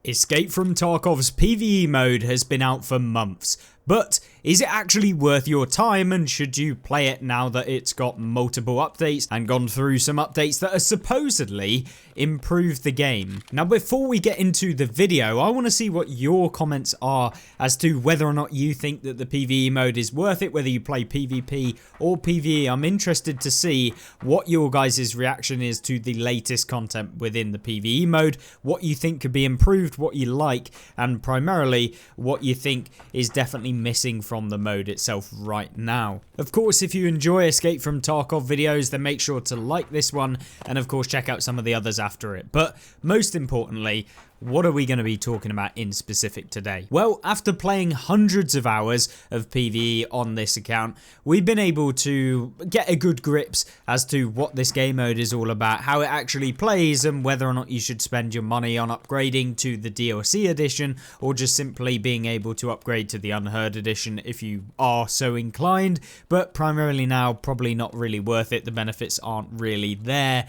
Escape from Tarkov's PvE mode has been out for months, but is it actually worth your time, and should you play it now that it's got multiple updates and gone through some updates that are supposedly improved the game? Now, before we get into the video, I want to see what your comments are as to whether or not you think that the PvE mode is worth it, whether you play PvP or PvE. I'm interested to see what your guys' reaction is to the latest content within the PvE mode, what you think could be improved, what you like, and primarily what you think is definitely missing from the mode itself right now. Of course, if you enjoy Escape from Tarkov videos, then make sure to like this one and of course check out some of the others after it. But most importantly, what are we going to be talking about in specific today? Well, after playing hundreds of hours of PvE on this account, we've been able to get a good grips as to what this game mode is all about, how it actually plays, and whether or not you should spend your money on upgrading to the DLC edition or just simply being able to upgrade to the Unheard edition if you are so inclined. But primarily now, probably not really worth it. The benefits aren't really there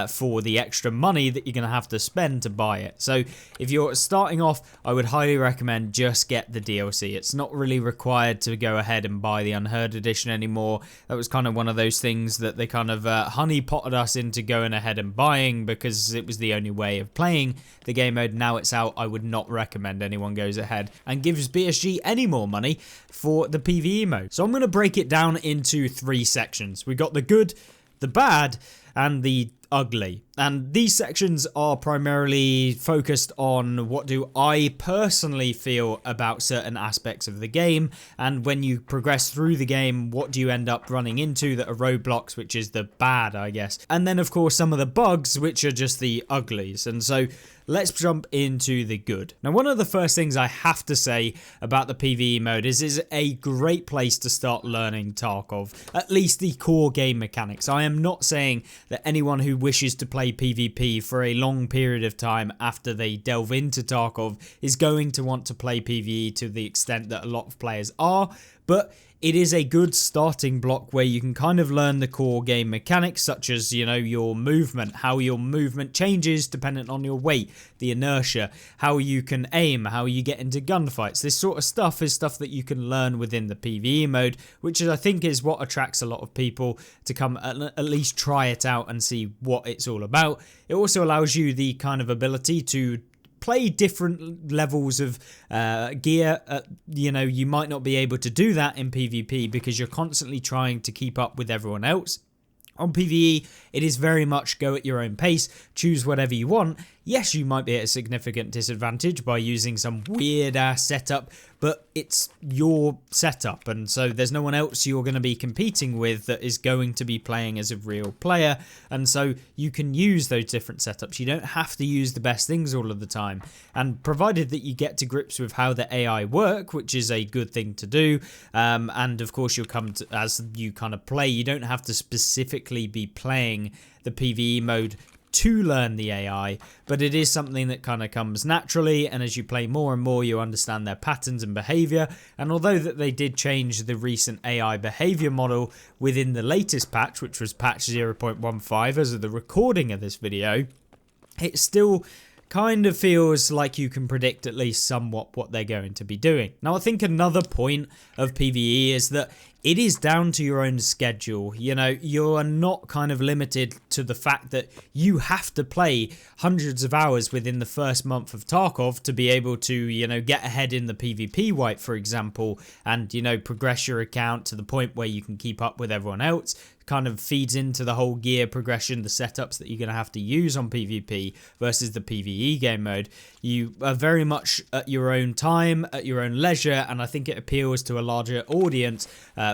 for the extra money that you're going to have to spend to buy it. So if you're starting off, I would highly recommend just get the DLC. It's not really required to go ahead and buy the Unheard edition anymore. That was kind of one of those things that they kind of honey-potted us into going ahead and buying because it was the only way of playing the game mode. Now it's out, I would not recommend anyone goes ahead and gives BSG any more money for the PvE mode. So I'm going to break it down into three sections. We got the good, the bad, and the ugly. And these sections are primarily focused on what do I personally feel about certain aspects of the game, and when you progress through the game, what do you end up running into that are roadblocks, which is the bad, I guess. And then of course some of the bugs, which are just the uglies. And so let's jump into the good. Now, one of the first things I have to say about the PvE mode is a great place to start learning Tarkov, at least the core game mechanics. I am not saying that anyone who wishes to play PvP for a long period of time after they delve into Tarkov is going to want to play PvE to the extent that a lot of players are, but it is a good starting block where you can kind of learn the core game mechanics, such as, you know, your movement, how your movement changes dependent on your weight, the inertia, how you can aim, how you get into gunfights. This sort of stuff is stuff that you can learn within the PvE mode, which I think is what attracts a lot of people to come at least try it out and see what it's all about. It also allows you the kind of ability to play different levels of gear. You know, you might not be able to do that in PvP because you're constantly trying to keep up with everyone else. On PvE, it is very much go at your own pace, choose whatever you want. Yes, you might be at a significant disadvantage by using some weird ass setup, but it's your setup, and so there's no one else you're going to be competing with that is going to be playing as a real player, and so you can use those different setups. You don't have to use the best things all of the time, and provided that you get to grips with how the AI work, which is a good thing to do, and of course you'll come to, as you kind of play, you don't have to specifically be playing the PvE mode to learn the AI, but it is something that kind of comes naturally, and as you play more and more you understand their patterns and behavior. And although that they did change the recent AI behavior model within the latest patch, which was patch 0.15 as of the recording of this video, it still kind of feels like you can predict at least somewhat what they're going to be doing. Now, I think another point of PvE is that it is down to your own schedule. You know, you are not kind of limited to the fact that you have to play hundreds of hours within the first month of Tarkov to be able to, you know, get ahead in the PvP wipe, for example, and, you know, progress your account to the point where you can keep up with everyone else. Kind of feeds into the whole gear progression, the setups that you're going to have to use on PvP versus the PvE game mode. You are very much at your own time, at your own leisure, and I think it appeals to a larger audience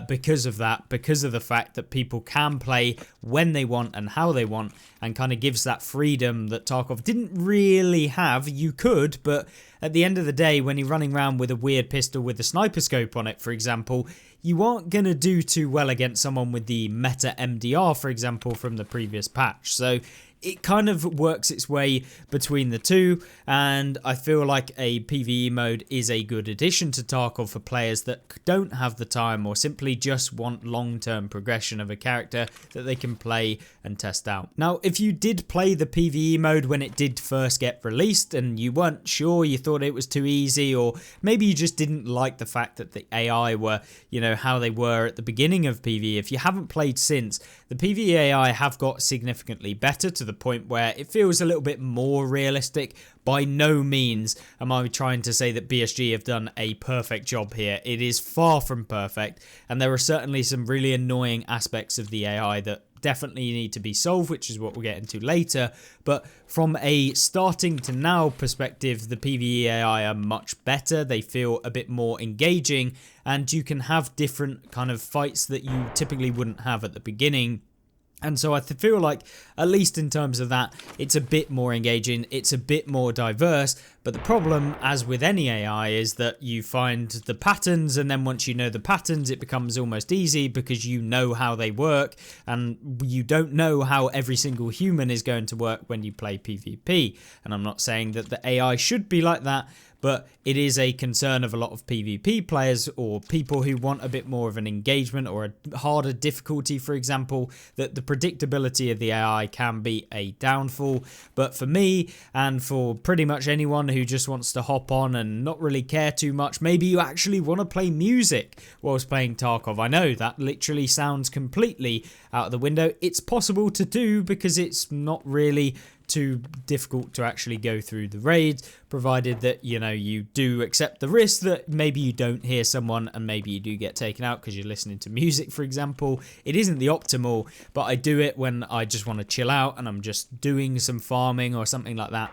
because of that, because of the fact that people can play when they want and how they want, and kind of gives that freedom that Tarkov didn't really have. You could, but at the end of the day, when you're running around with a weird pistol with a sniper scope on it, for example, you aren't going to do too well against someone with the meta MDR, for example, from the previous patch. So it kind of works its way between the two, and I feel like a PvE mode is a good addition to Tarkov for players that don't have the time or simply just want long-term progression of a character that they can play and test out. Now, if you did play the PvE mode when it did first get released and you weren't sure, you thought it was too easy, or maybe you just didn't like the fact that the AI were, you know, how they were at the beginning of PvE, if you haven't played since, the PvE AI have got significantly better to the point where it feels a little bit more realistic. By no means am I trying to say that BSG have done a perfect job here. It is far from perfect, and there are certainly some really annoying aspects of the AI that definitely need to be solved, which is what we'll get into later. But from a starting to now perspective, the PvE AI are much better. They feel a bit more engaging, and you can have different kind of fights that you typically wouldn't have at the beginning. And so I feel like, at least in terms of that, it's a bit more engaging, it's a bit more diverse. But the problem, as with any AI, is that you find the patterns, and then once you know the patterns, it becomes almost easy because you know how they work, and you don't know how every single human is going to work when you play PvP. And I'm not saying that the AI should be like that, but it is a concern of a lot of PvP players or people who want a bit more of an engagement or a harder difficulty, for example, that the predictability of the AI can be a downfall. But for me, and for pretty much anyone who just wants to hop on and not really care too much, maybe you actually want to play music whilst playing Tarkov. I know that literally sounds completely out of the window. It's possible to do because it's not really too difficult to actually go through the raids, provided that, you know, you do accept the risk that maybe you don't hear someone and maybe you do get taken out because you're listening to music, for example. It isn't the optimal, but I do it when I just want to chill out and I'm just doing some farming or something like that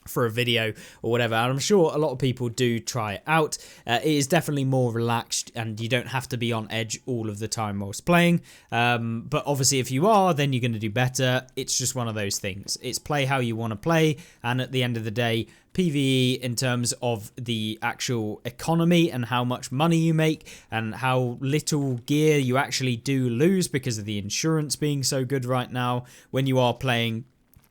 for a video or whatever, and I'm sure a lot of people do try it out. It is definitely more relaxed and you don't have to be on edge all of the time whilst playing, but obviously if you are, then you're going to do better. It's just one of those things. It's play how you want to play, and at the end of the day, PvE, in terms of the actual economy and how much money you make and how little gear you actually do lose because of the insurance being so good right now when you are playing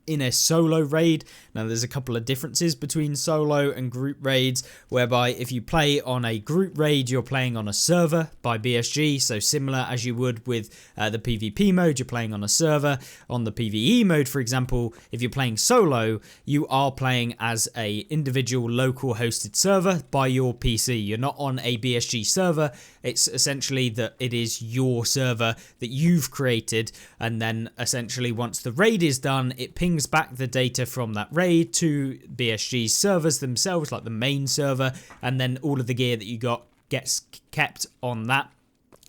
in a solo raid. Now, there's a couple of differences between solo and group raids, whereby if you play on a group raid, you're playing on a server by BSG, so similar as you would with the PvP mode, you're playing on a server. On the PvE mode, for example, if you're playing solo, you are playing as a individual local hosted server by your PC. You're not on a BSG server. It's essentially that it is your server that you've created, and then essentially once the raid is done, it pings back the data from that raid to BSG's servers themselves, like the main server, and then all of the gear that you got gets kept on that.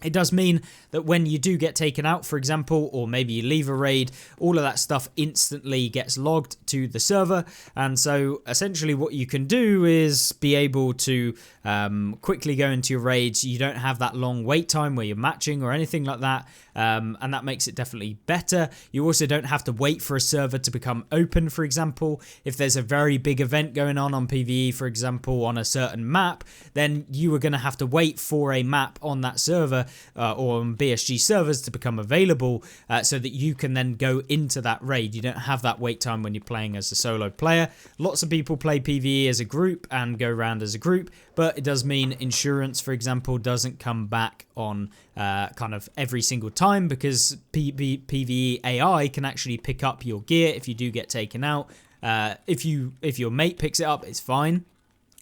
It does mean that when you do get taken out, for example, or maybe you leave a raid, all of that stuff instantly gets logged to the server. And so essentially what you can do is be able to quickly go into your raids. You don't have that long wait time where you're matching or anything like that. And that makes it definitely better. You also don't have to wait for a server to become open, for example. If there's a very big event going on PvE, for example, on a certain map, then you are going to have to wait for a map on that server or on BSG servers to become available so that you can then go into that raid. You don't have that wait time when you're playing as a solo player. Lots of people play PvE as a group and go around as a group, but it does mean insurance, for example, doesn't come back on kind of every single time, because PvE AI can actually pick up your gear if you do get taken out. If your mate picks it up, it's fine.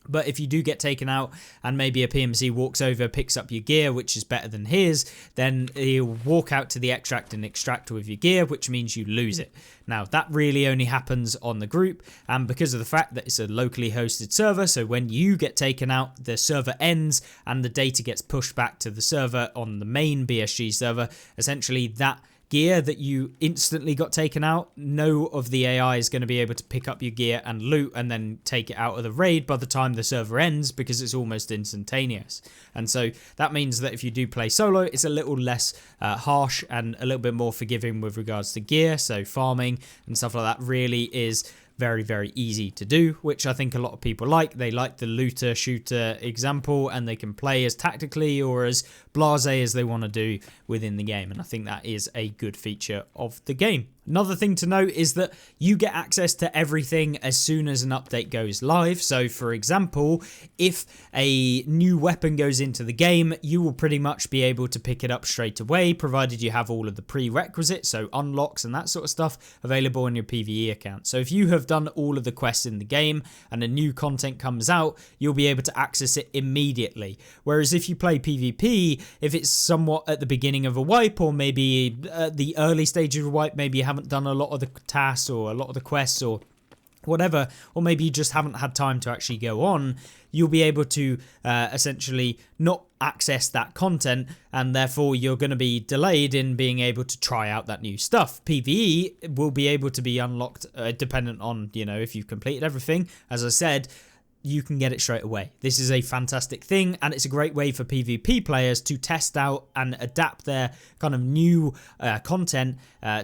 But if you do get taken out and maybe a PMC walks over, picks up your gear, which is better than his, then he'll walk out to the extract and extract with your gear, which means you lose it. Now, that really only happens on the group, and because of the fact that it's a locally hosted server, so when you get taken out, the server ends and the data gets pushed back to the server on the main BSG server. Essentially, that gear that you instantly got taken out, no of the AI is going to be able to pick up your gear and loot and then take it out of the raid by the time the server ends, because it's almost instantaneous. And so that means that if you do play solo, it's a little less harsh and a little bit more forgiving with regards to gear. So farming and stuff like that really is very, very easy to do, which I think a lot of people like. They like the looter shooter example, and they can play as tactically or as blasé as they want to do within the game, and I think that is a good feature of the game. Another thing to note is that you get access to everything as soon as an update goes live. So for example, if a new weapon goes into the game, you will pretty much be able to pick it up straight away, provided you have all of the prerequisites, so unlocks and that sort of stuff available on your PvE account. So if you have done all of the quests in the game and a new content comes out, you'll be able to access it immediately. Whereas if you play PvP, if it's somewhat at the beginning of a wipe, or maybe at the early stage of a wipe, maybe you haven't done a lot of the tasks or a lot of the quests or whatever, or maybe you just haven't had time to actually go on, you'll be able to essentially not access that content, and therefore you're going to be delayed in being able to try out that new stuff. PvE will be able to be unlocked dependent on, if you've completed everything. As I said, you can get it straight away. This is a fantastic thing, and it's a great way for PvP players to test out and adapt their kind of new content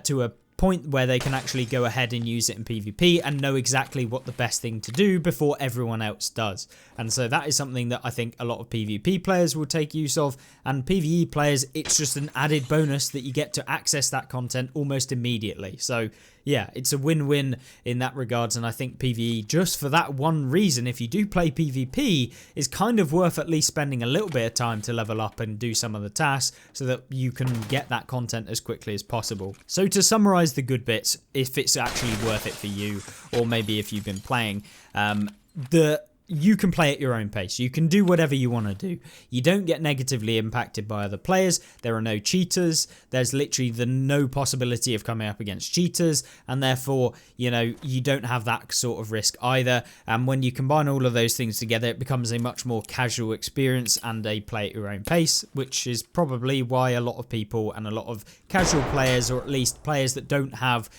to a point where they can actually go ahead and use it in PvP and know exactly what the best thing to do before everyone else does. And so that is something that I think a lot of PvP players will take use of, and PvE players, it's just an added bonus that you get to access that content almost immediately. So yeah, it's a win-win in that regards, and I think PvE, just for that one reason, if you do play PvP, is kind of worth at least spending a little bit of time to level up and do some of the tasks so that you can get that content as quickly as possible. So to summarize the good bits, if it's actually worth it for you, or maybe if you've been playing, you can play at your own pace. You can do whatever you want to do. You don't get negatively impacted by other players. There are no cheaters. There's literally no possibility of coming up against cheaters, and therefore, you don't have that sort of risk either. And when you combine all of those things together, it becomes a much more casual experience and a play at your own pace, which is probably why a lot of people and a lot of casual players, or at least players that don't have,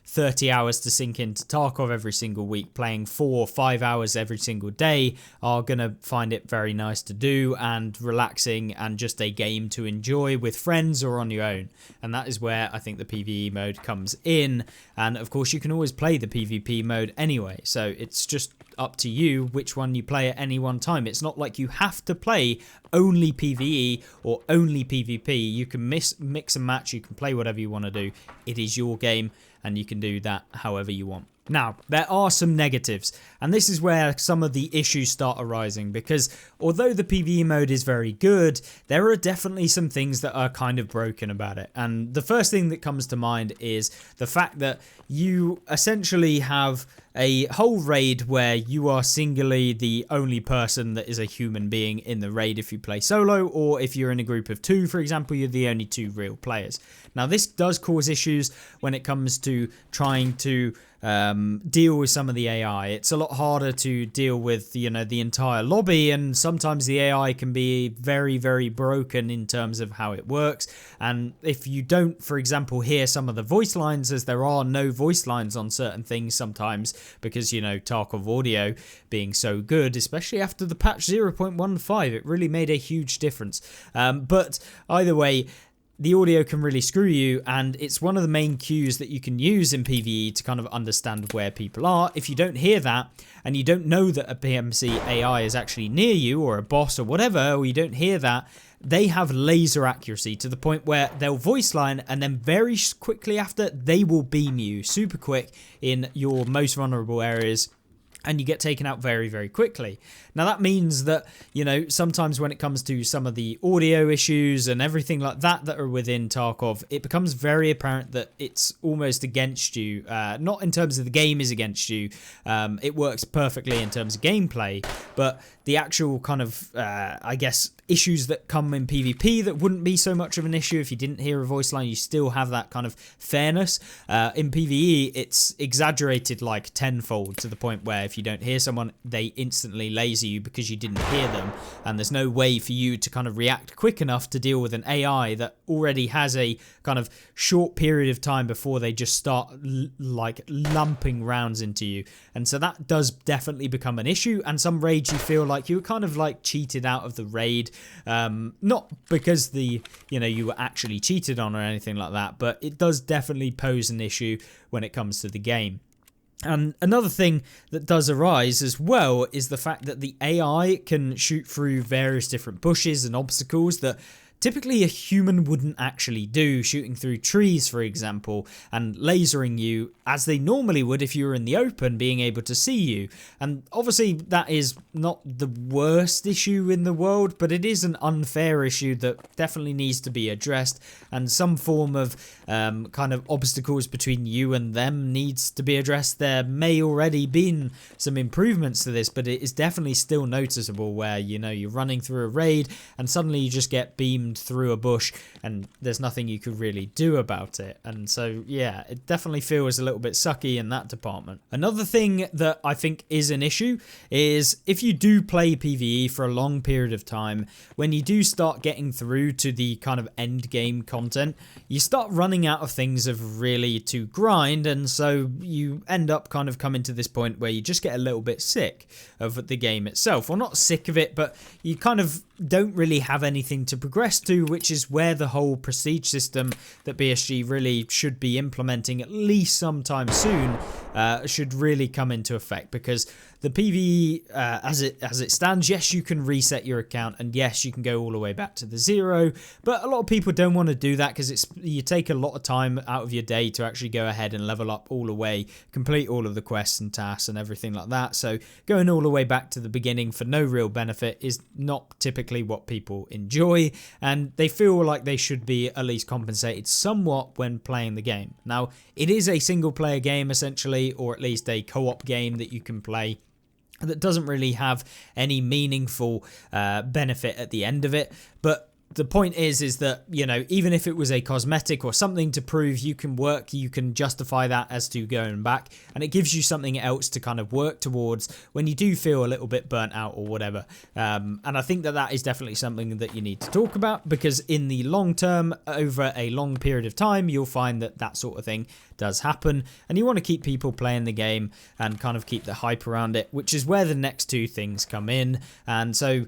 30 hours to sink into Tarkov every single week, playing 4 or 5 hours every single day, are going to find it very nice to do and relaxing and just a game to enjoy with friends or on your own. And that is where I think the PvE mode comes in. And of course you can always play the PvP mode anyway, so it's just up to you which one you play at any one time. It's not like you have to play only PvE or only PvP. You can mix and match, you can play whatever you want to do. It is your game and you can do that however you want. Now, there are some negatives, and this is where some of the issues start arising, because although the PvE mode is very good, there are definitely some things that are kind of broken about it. And the first thing that comes to mind is the fact that you essentially have a whole raid where you are singularly the only person that is a human being in the raid if you play solo, or if you're in a group of 2, for example, you're the only 2 real players. Now, this does cause issues when it comes to trying to deal with some of the AI. It's a lot harder to deal with, the entire lobby, and sometimes the AI can be very, very broken in terms of how it works. And if you don't, for example, hear some of the voice lines, as there are no voice lines on certain things sometimes, because, Tarkov audio being so good, especially after the patch 0.15, it really made a huge difference. But either way, the audio can really screw you, and it's one of the main cues that you can use in PvE to kind of understand where people are. If you don't hear that, and you don't know that a PMC AI is actually near you, or a boss or whatever, or you don't hear that, they have laser accuracy to the point where they'll voice line, and then very quickly after, they will beam you super quick in your most vulnerable areas, and you get taken out very, very quickly. Now that means that, sometimes when it comes to some of the audio issues and everything like that are within Tarkov, it becomes very apparent that it's almost against you. Not in terms of the game is against you. It works perfectly in terms of gameplay, but the actual kind of, issues that come in PvP that wouldn't be so much of an issue if you didn't hear a voice line. You still have that kind of fairness. In PvE, it's exaggerated like tenfold, to the point where if you don't hear someone, they instantly laser you because you didn't hear them, and there's no way for you to kind of react quick enough to deal with an AI that already has a kind of short period of time before they just start like lumping rounds into you. And so that does definitely become an issue, and some raids you feel like you were kind of like cheated out of the raid, not because you were actually cheated on or anything like that, but it does definitely pose an issue when it comes to the game. And another thing that does arise as well is the fact that the AI can shoot through various different bushes and obstacles that typically a human wouldn't actually do, shooting through trees, for example, and lasering you as they normally would if you were in the open, being able to see you. And obviously that is not the worst issue in the world, but it is an unfair issue that definitely needs to be addressed, and some form of kind of obstacles between you and them needs to be addressed. There may already been some improvements to this, but it is definitely still noticeable where, you know, you're running through a raid and suddenly you just get beamed through a bush and there's nothing you could really do about it. And so yeah, it definitely feels a little bit sucky in that department. Another thing that I think is an issue is if you do play PvE for a long period of time, when you do start getting through to the kind of end game content, you start running out of things of really to grind, and so you end up kind of coming to this point where you just get a little bit sick of the game itself. Well, not sick of it, but you kind of don't really have anything to progress to, which is where the whole prestige system that BSG really should be implementing at least sometime soon should really come into effect. Because the PvE as it stands, yes, you can reset your account, and yes, you can go all the way back to the 0, but a lot of people don't want to do that because you take a lot of time out of your day to actually go ahead and level up all the way, complete all of the quests and tasks and everything like that. So going all the way back to the beginning for no real benefit is not typically what people enjoy, and they feel like they should be at least compensated somewhat when playing the game. Now, it is a single player game essentially, or at least a co-op game that you can play that doesn't really have any meaningful benefit at the end of it. But the point is that, you know, even if it was a cosmetic or something to prove you can work, you can justify that as to going back, and it gives you something else to kind of work towards when you do feel a little bit burnt out or whatever. And I think that that is definitely something that you need to talk about, because in the long term, over a long period of time, you'll find that that sort of thing does happen, and you want to keep people playing the game and kind of keep the hype around it, which is where the next two things come in. And so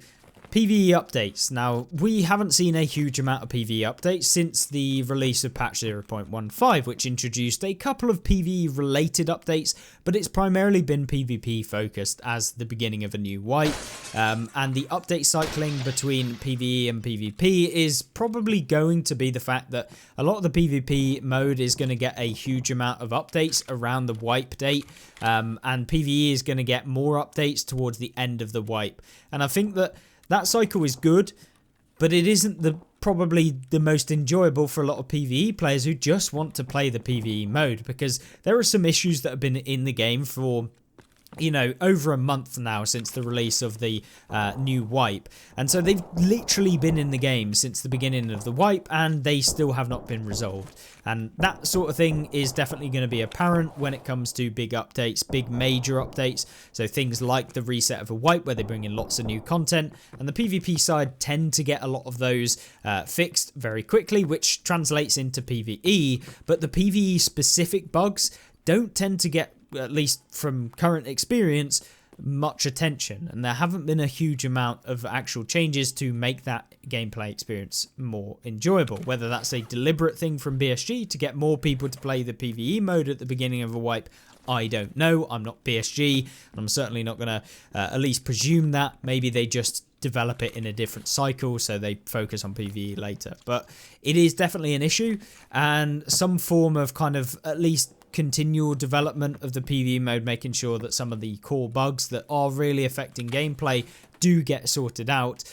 PvE updates. Now, we haven't seen a huge amount of PvE updates since the release of patch 0.15, which introduced a couple of PvE related updates, but it's primarily been PvP focused as the beginning of a new wipe. And the update cycling between PvE and PvP is probably going to be the fact that a lot of the PvP mode is going to get a huge amount of updates around the wipe date, and PvE is going to get more updates towards the end of the wipe. And I think that cycle is good, but it isn't probably the most enjoyable for a lot of PvE players who just want to play the PvE mode, because there are some issues that have been in the game for, you know, over a month now since the release of the new wipe. And so they've literally been in the game since the beginning of the wipe, and they still have not been resolved. And that sort of thing is definitely going to be apparent when it comes to big updates, big major updates. So things like the reset of a wipe, where they bring in lots of new content, and the PvP side tend to get a lot of those fixed very quickly, which translates into PvE. But the PvE specific bugs don't tend to get, at least from current experience, much attention, and there haven't been a huge amount of actual changes to make that gameplay experience more enjoyable. Whether that's a deliberate thing from BSG to get more people to play the PvE mode at the beginning of a wipe, I don't know. I'm not BSG, and I'm certainly not going to at least presume that. Maybe they just develop it in a different cycle, so they focus on PvE later. But it is definitely an issue, and some form of kind of at least continual development of the PvE mode, making sure that some of the core bugs that are really affecting gameplay do get sorted out,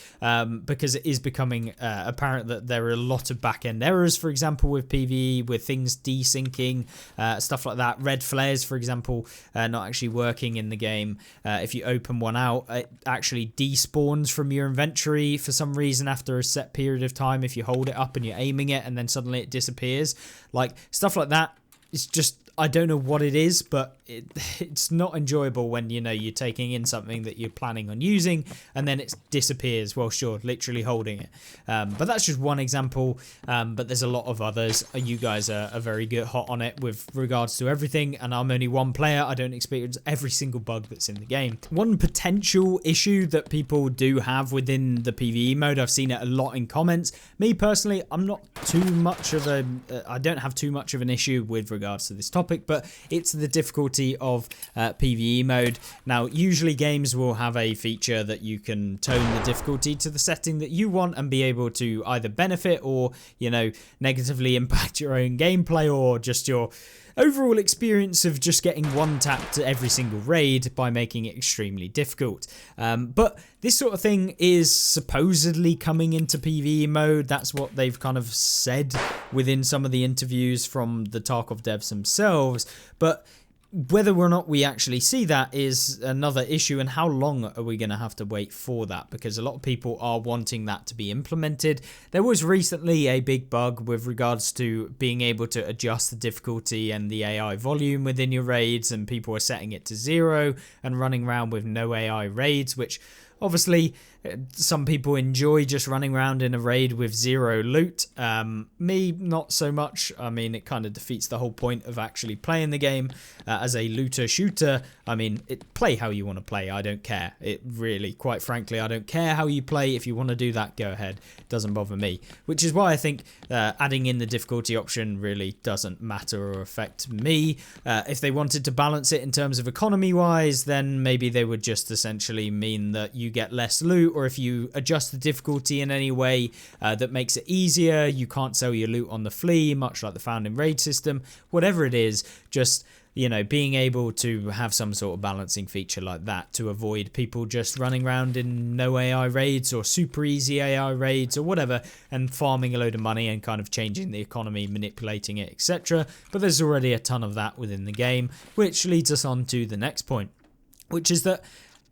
because it is becoming apparent that there are a lot of back-end errors, for example, with PvE, with things desyncing, stuff like that. Red flares, for example, not actually working in the game. If you open one out, it actually despawns from your inventory for some reason after a set period of time if you hold it up and you're aiming it, and then suddenly it disappears. Like, stuff like that. It's just, I don't know what it is, but it's not enjoyable when, you know, you're taking in something that you're planning on using and then it disappears while you're literally holding it. But that's just one example, but there's a lot of others. You guys are very good, hot on it with regards to everything, and I'm only one player. I don't experience every single bug that's in the game. One potential issue that people do have within the PvE mode, I've seen it a lot in comments. Me personally, I'm not too much of I don't have too much of an issue with regards to this topic. topic, but it's the difficulty of PvE mode. Now, usually games will have a feature that you can tone the difficulty to the setting that you want and be able to either benefit or, you know, negatively impact your own gameplay or just your overall experience of just getting one tap to every single raid by making it extremely difficult. But this sort of thing is supposedly coming into PvE mode. That's what they've kind of said within some of the interviews from the Tarkov devs themselves. But whether or not we actually see that is another issue, and how long are we going to have to wait for that, because a lot of people are wanting that to be implemented. There was recently a big bug with regards to being able to adjust the difficulty and the AI volume within your raids, and people were setting it to 0 and running around with no AI raids, which obviously some people enjoy just running around in a raid with 0 loot. Me, not so much. I mean, it kind of defeats the whole point of actually playing the game as a looter shooter. I mean, play how you want to play. I don't care. It really, quite frankly, I don't care how you play. If you want to do that, go ahead. It doesn't bother me. Which is why I think adding in the difficulty option really doesn't matter or affect me. If they wanted to balance it in terms of economy-wise, then maybe they would just essentially mean that you get less loot, or if you adjust the difficulty in any way that makes it easier, you can't sell your loot on the flee, much like the found in raid system. Whatever it is, just, you know, being able to have some sort of balancing feature like that to avoid people just running around in no AI raids or super easy AI raids or whatever and farming a load of money and kind of changing the economy, manipulating it, etc. But there's already a ton of that within the game, which leads us on to the next point, which is that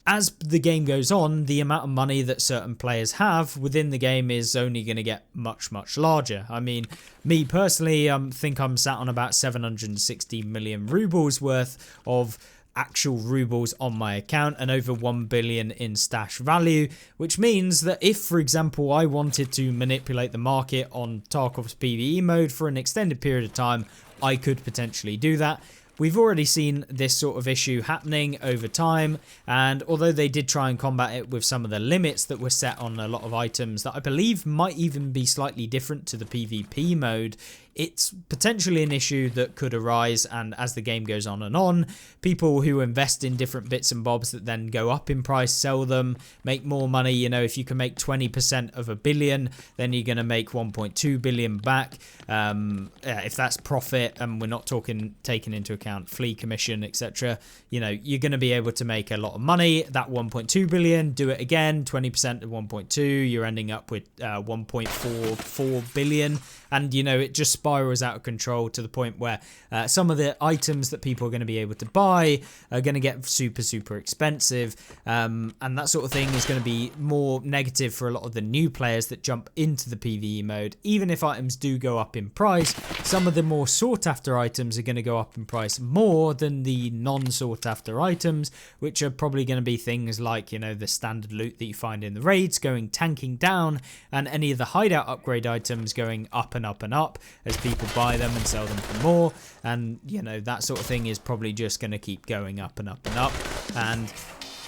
as the game goes on, the amount of money that certain players have within the game is only going to get much, much larger. I mean, me personally, I think I'm sat on about 760 million rubles worth of actual rubles on my account and over 1 billion in stash value, which means that if, for example, I wanted to manipulate the market on Tarkov's PvE mode for an extended period of time, I could potentially do that. We've already seen this sort of issue happening over time, and although they did try and combat it with some of the limits that were set on a lot of items that I believe might even be slightly different to the PvP mode, it's potentially an issue that could arise, and as the game goes on, people who invest in different bits and bobs that then go up in price, sell them, make more money. You know, if you can make 20% of a billion, then you're going to make 1.2 billion back. If that's profit, and we're not talking taking into account flea commission, etc., you know, you're going to be able to make a lot of money. That 1.2 billion, do it again, 20% of 1.2, you're ending up with 1.44 billion. And, you know, it just spirals out of control to the point where some of the items that people are going to be able to buy are going to get super, super expensive. And that sort of thing is going to be more negative for a lot of the new players that jump into the PvE mode. Even if items do go up in price, some of the more sought after items are going to go up in price more than the non-sought after items, which are probably going to be things like, you know, the standard loot that you find in the raids going tanking down, and any of the hideout upgrade items going up and up and up as people buy them and sell them for more. And, you know, that sort of thing is probably just going to keep going up and up and up. And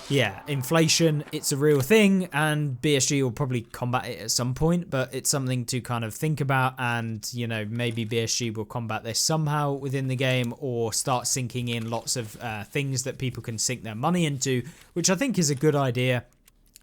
yeah, inflation, it's a real thing, and BSG will probably combat it at some point, but it's something to kind of think about. And, you know, maybe BSG will combat this somehow within the game, or start sinking in lots of things that people can sink their money into, which I think is a good idea.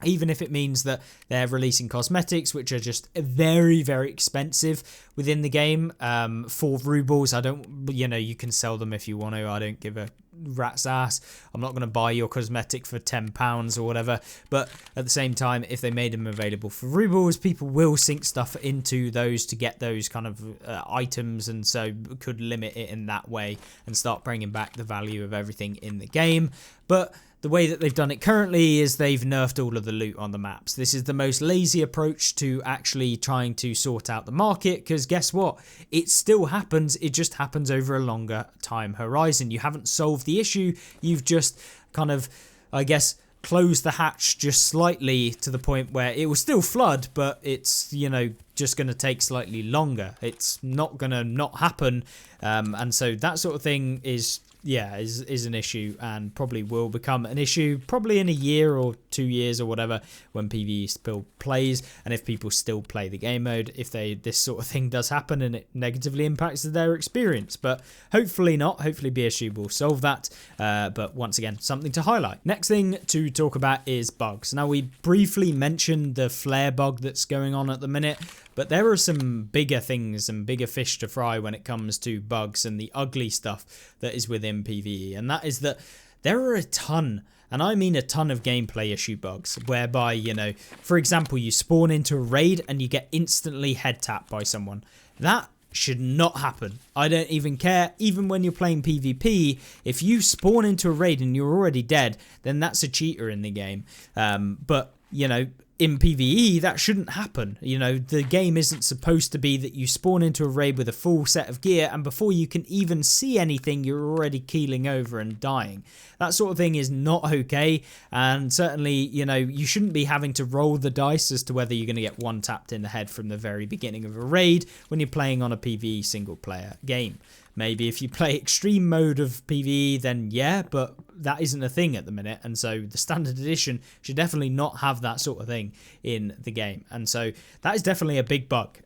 Even if it means that they're releasing cosmetics, which are just very, very expensive within the game. 4 rubles, I don't, you know, you can sell them if you want to. I don't give a rat's ass. I'm not going to buy your cosmetic for £10 or whatever. But at the same time, if they made them available for rubles, people will sink stuff into those to get those kind of items, and so could limit it in that way and start bringing back the value of everything in the game. But the way that they've done it currently is they've nerfed all of the loot on the maps. This is the most lazy approach to actually trying to sort out the market, because guess what? It still happens, it just happens over a longer time horizon. You haven't solved the issue, you've just kind of, I guess, closed the hatch just slightly to the point where it will still flood, but it's, you know, just going to take slightly longer. It's not going to not happen, and so that sort of thing is an issue, and probably will become an issue probably in a year or 2 years or whatever, when PvE still plays, and if people still play the game mode, if this sort of thing does happen and it negatively impacts their experience. But hopefully not. Hopefully BSG will solve that. But once again, something to highlight. Next thing to talk about is bugs. Now, we briefly mentioned the flare bug that's going on at the minute, but there are some bigger things and bigger fish to fry when it comes to bugs and the ugly stuff that is within PvE. And that is that there are a ton, and I mean a ton, of gameplay issue bugs whereby, you know, for example, you spawn into a raid and you get instantly head tapped by someone. That should not happen. I don't even care. Even when you're playing PvP, if you spawn into a raid and you're already dead, then that's a cheater in the game. But, you know, in PvE, that shouldn't happen. You know, the game isn't supposed to be that you spawn into a raid with a full set of gear and before you can even see anything, you're already keeling over and dying. That sort of thing is not okay, and certainly, you know, you shouldn't be having to roll the dice as to whether you're going to get one tapped in the head from the very beginning of a raid when you're playing on a PvE single player game. Maybe if you play extreme mode of PvE, then yeah, but that isn't a thing at the minute, and so the standard edition should definitely not have that sort of thing in the game, and so that is definitely a big bug.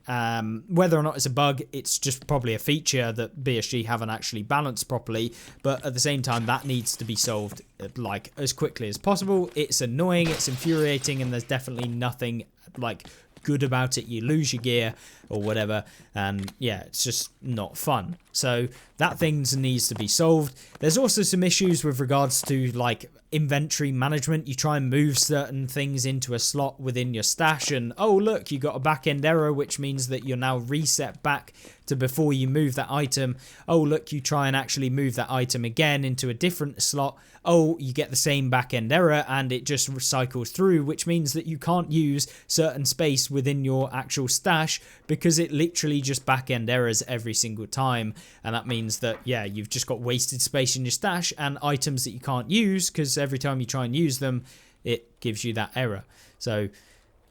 Whether or not it's a bug, it's just probably a feature that BSG haven't actually balanced properly, but at the same time, that needs to be solved like as quickly as possible. It's annoying, it's infuriating, and there's definitely nothing like good about it. You lose your gear or whatever, and yeah, it's just not fun. So that thing needs to be solved. There's also some issues with regards to like inventory management. You try and move certain things into a slot within your stash, and oh look, you got a back-end error, which means that you're now reset back to before you move that item. Oh look, you try and actually move that item again into a different slot. Oh, you get the same back-end error, and it just recycles through, which means that you can't use certain space within your actual stash because it literally just back-end errors every single time. And that means that, yeah, you've just got wasted space in your stash and items that you can't use because every time you try and use them, it gives you that error. So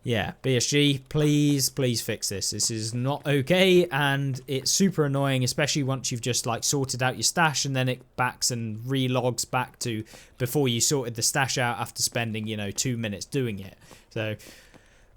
yeah, BSG, please fix this. This is not okay, and it's super annoying, especially once you've just like sorted out your stash and then it backs and relogs back to before you sorted the stash out after spending, you know, 2 minutes doing it. So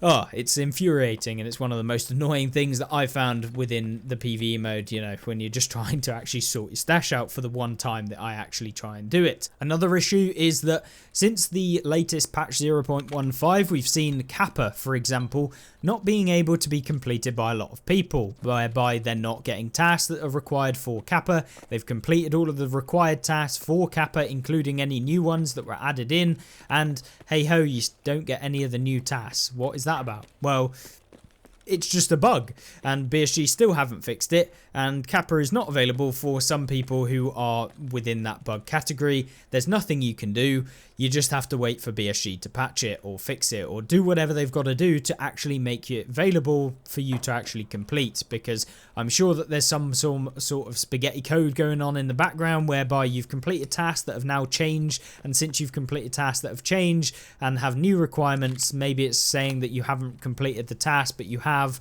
oh, it's infuriating, and it's one of the most annoying things that I found within the PvE mode, you know, when you're just trying to actually sort your stash out for the one time that I actually try and do it. Another issue is that since the latest patch 0.15, we've seen Kappa, for example, not being able to be completed by a lot of people, whereby they're not getting tasks that are required for Kappa. They've completed all of the required tasks for Kappa, including any new ones that were added in, and hey ho, you don't get any of the new tasks. What is that about? Well, it's just a bug, and BSG still haven't fixed it, and Kappa is not available for some people who are within that bug category. There's nothing you can do. You just have to wait for BSG to patch it or fix it or do whatever they've got to do to actually make it available for you to actually complete, because I'm sure that there's some sort of spaghetti code going on in the background whereby you've completed tasks that have now changed, and since you've completed tasks that have changed and have new requirements, maybe it's saying that you haven't completed the task but you have.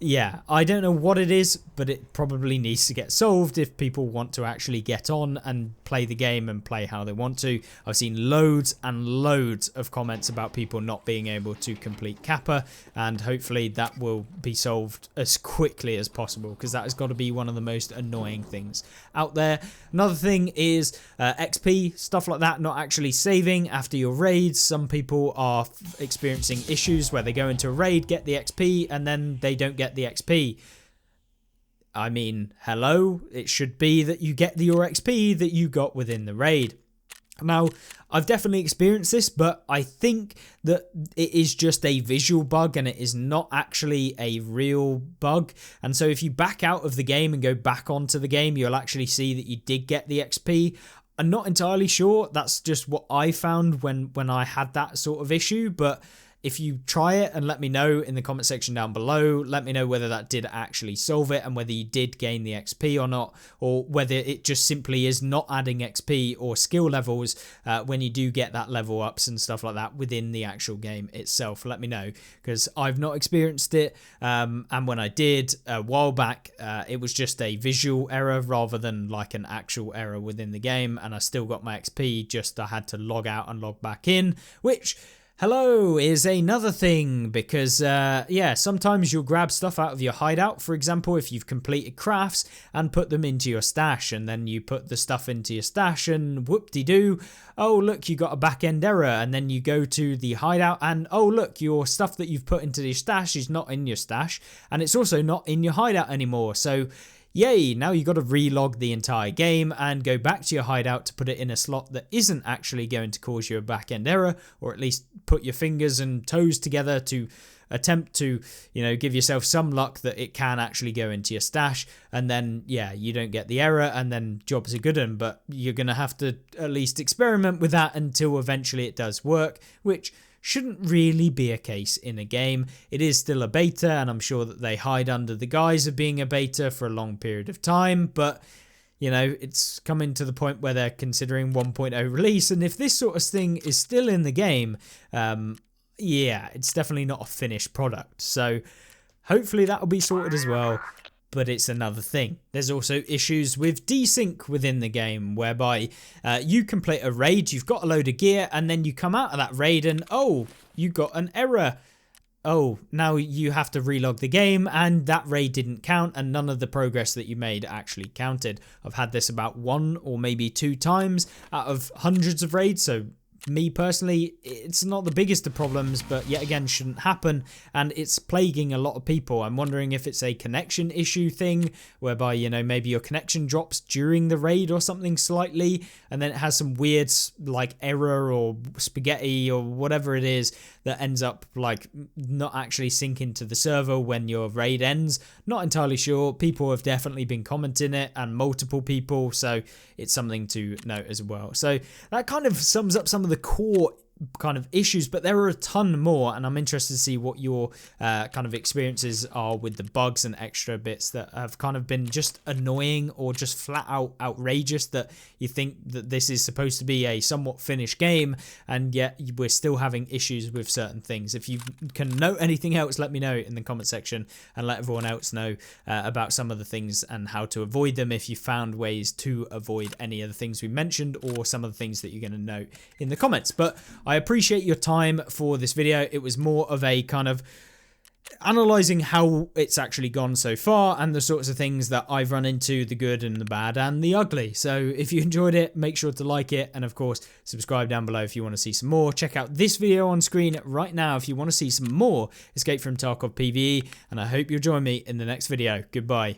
Yeah, I don't know what it is, but it probably needs to get solved if people want to actually get on and play the game and play how they want to. I've seen loads and loads of comments about people not being able to complete Kappa, and hopefully that will be solved as quickly as possible, because that has got to be one of the most annoying things out there. Another thing is XP, stuff like that, not actually saving after your raids. Some people are experiencing issues where they go into a raid, get the XP, and then they don't get the XP. I mean, hello, it should be that you get your XP that you got within the raid. Now, I've definitely experienced this, but I think that it is just a visual bug and it is not actually a real bug. And so if you back out of the game and go back onto the game, you'll actually see that you did get the XP. I'm not entirely sure. That's just what I found when I had that sort of issue, but if you try it and let me know in the comment section down below, let me know whether that did actually solve it and whether you did gain the XP or not, or whether it just simply is not adding XP or skill levels when you do get that level ups and stuff like that within the actual game itself. Let me know, because I've not experienced it, and when I did a while back, it was just a visual error rather than like an actual error within the game, and I still got my XP, just I had to log out and log back in, which Hello is another thing because, yeah, sometimes you'll grab stuff out of your hideout. For example, if you've completed crafts and put them into your stash, and then you put the stuff into your stash and whoop-de-doo, oh look, you got a back-end error, and then you go to the hideout and oh look, your stuff that you've put into your stash is not in your stash, and it's also not in your hideout anymore. So yay, now you've got to relog the entire game and go back to your hideout to put it in a slot that isn't actually going to cause you a back-end error, or at least put your fingers and toes together to attempt to, give yourself some luck that it can actually go into your stash, and then, yeah, you don't get the error, and then jobs are good un, but you're going to have to at least experiment with that until eventually it does work, which shouldn't really be a case in a game. It is still a beta, and I'm sure that they hide under the guise of being a beta for a long period of time, but it's coming to the point where they're considering 1.0 release, and if this sort of thing is still in the game, yeah, it's definitely not a finished product. So hopefully that'll be sorted as well. But it's another thing. There's also issues with desync within the game, whereby you complete a raid, you've got a load of gear, and then you come out of that raid and, oh, you got an error. Oh, now you have to relog the game, and that raid didn't count, and none of the progress that you made actually counted. I've had this about 1 or maybe 2 times out of hundreds of raids, so me personally, it's not the biggest of problems, but yet again shouldn't happen, and it's plaguing a lot of people. I'm wondering if it's a connection issue thing, whereby, maybe your connection drops during the raid or something slightly, and then it has some weird, like, error or spaghetti or whatever it is that ends up, like, not actually syncing to the server when your raid ends. Not entirely sure. People have definitely been commenting it, and multiple people, so it's something to note as well. So that kind of sums up some of the core kind of issues, but there are a ton more, and I'm interested to see what your kind of experiences are with the bugs and extra bits that have kind of been just annoying or just flat out outrageous, that you think that this is supposed to be a somewhat finished game and yet we're still having issues with certain things. If you can note anything else, let me know in the comment section, and let everyone else know about some of the things and how to avoid them, if you found ways to avoid any of the things we mentioned or some of the things that you're going to note in the comments. But I appreciate your time for this video. It was more of a kind of analysing how it's actually gone so far and the sorts of things that I've run into, the good and the bad and the ugly. So if you enjoyed it, make sure to like it, and of course subscribe down below if you want to see some more. Check out this video on screen right now if you want to see some more Escape from Tarkov PVE, and I hope you'll join me in the next video. Goodbye.